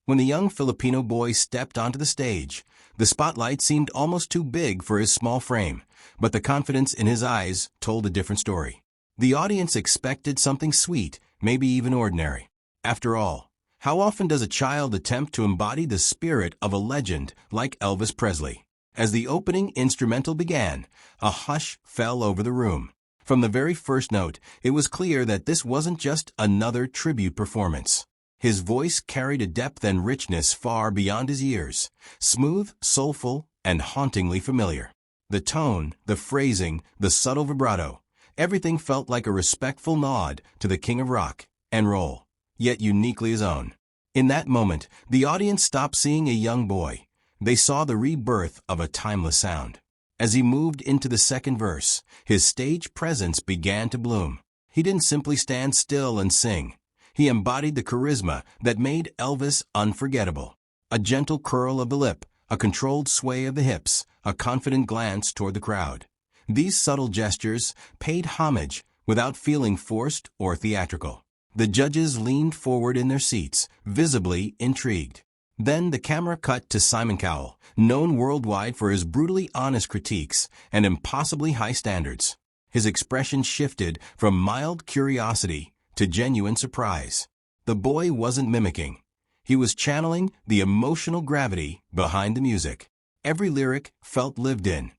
When the young Filipino boy stepped onto the stage, the spotlight seemed almost too big for his small frame, but the confidence in his eyes told a different story. The audience expected something sweet, maybe even ordinary. After all, how often does a child attempt to embody the spirit of a legend like Elvis Presley? As the opening instrumental began, a hush fell over the room. From the very first note, it was clear that this wasn't just another tribute performance. His voice carried a depth and richness far beyond his years, smooth, soulful, and hauntingly familiar. The tone, the phrasing, the subtle vibrato, everything felt like a respectful nod to the king of rock and roll, yet uniquely his own. In that moment, the audience stopped seeing a young boy. They saw the rebirth of a timeless sound. As he moved into the second verse, his stage presence began to bloom. He didn't simply stand still and sing. He embodied the charisma that made Elvis unforgettable. A gentle curl of the lip, a controlled sway of the hips, a confident glance toward the crowd. These subtle gestures paid homage without feeling forced or theatrical. The judges leaned forward in their seats, visibly intrigued. Then the camera cut to Simon Cowell, known worldwide for his brutally honest critiques and impossibly high standards. His expression shifted from mild curiosity to genuine surprise. The boy wasn't mimicking. He was channeling the emotional gravity behind the music. Every lyric felt lived in.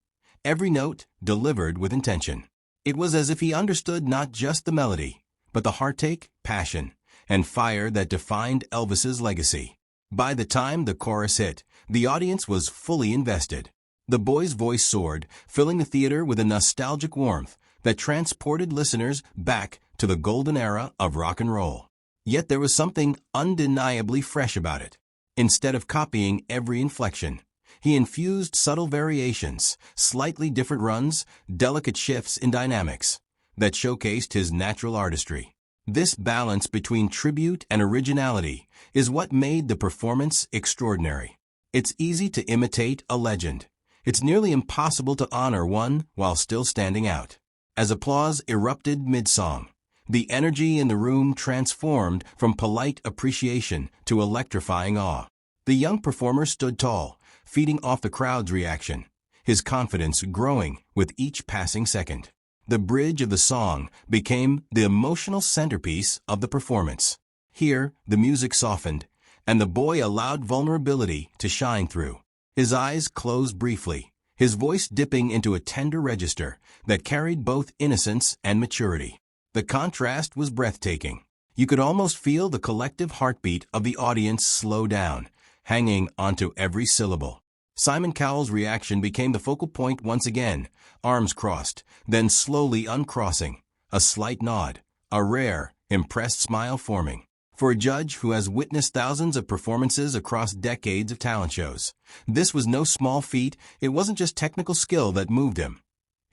Every note delivered with intention. It was as if he understood not just the melody, but the heartache, passion, and fire that defined Elvis's legacy. By the time the chorus hit, the audience was fully invested. The boy's voice soared, filling the theater with a nostalgic warmth that transported listeners back to the golden era of rock and roll. Yet there was something undeniably fresh about it. Instead of copying every inflection, he infused subtle variations, slightly different runs, delicate shifts in dynamics that showcased his natural artistry. This balance between tribute and originality is what made the performance extraordinary. It's easy to imitate a legend. It's nearly impossible to honor one while still standing out. As applause erupted mid-song, the energy in the room transformed from polite appreciation to electrifying awe. The young performer stood tall, feeding off the crowd's reaction, his confidence growing with each passing second. The bridge of the song became the emotional centerpiece of the performance. Here, the music softened, and the boy allowed vulnerability to shine through. His eyes closed briefly, his voice dipping into a tender register that carried both innocence and maturity. The contrast was breathtaking. You could almost feel the collective heartbeat of the audience slow down, hanging onto every syllable. Simon Cowell's reaction became the focal point once again, arms crossed, then slowly uncrossing, a slight nod, a rare, impressed smile forming. For a judge who has witnessed thousands of performances across decades of talent shows, this was no small feat. It wasn't just technical skill that moved him.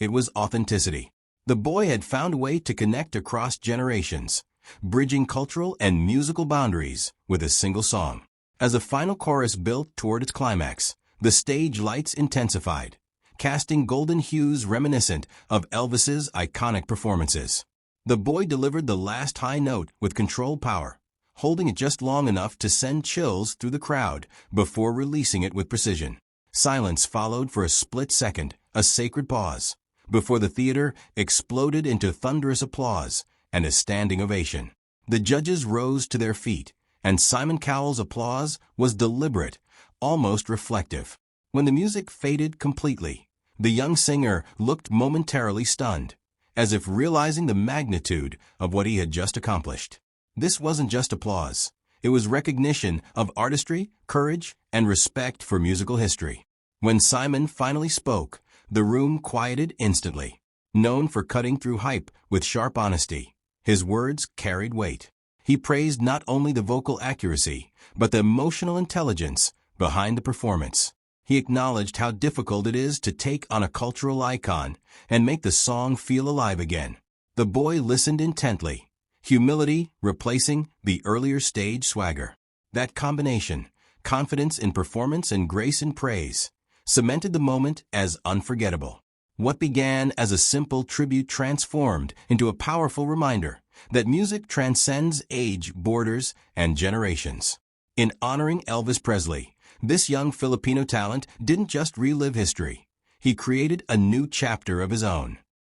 It was authenticity. The boy had found a way to connect across generations, bridging cultural and musical boundaries with a single song. As the final chorus built toward its climax, the stage lights intensified, casting golden hues reminiscent of Elvis's iconic performances. The boy delivered the last high note with controlled power, holding it just long enough to send chills through the crowd before releasing it with precision. Silence followed for a split second, a sacred pause, before the theater exploded into thunderous applause and a standing ovation. The judges rose to their feet, and Simon Cowell's applause was deliberate, almost reflective. When the music faded completely, the young singer looked momentarily stunned, as if realizing the magnitude of what he had just accomplished. This wasn't just applause. It was recognition of artistry, courage, and respect for musical history. When Simon finally spoke, the room quieted instantly. Known for cutting through hype with sharp honesty, his words carried weight. He praised not only the vocal accuracy, but the emotional intelligence behind the performance. He acknowledged how difficult it is to take on a cultural icon and make the song feel alive again. The boy listened intently, humility replacing the earlier stage swagger. That combination, confidence in performance and grace in praise, cemented the moment as unforgettable. What began as a simple tribute transformed into a powerful reminder that music transcends age, borders, and generations. In honoring Elvis Presley, this young Filipino talent didn't just relive history. He created a new chapter of his own.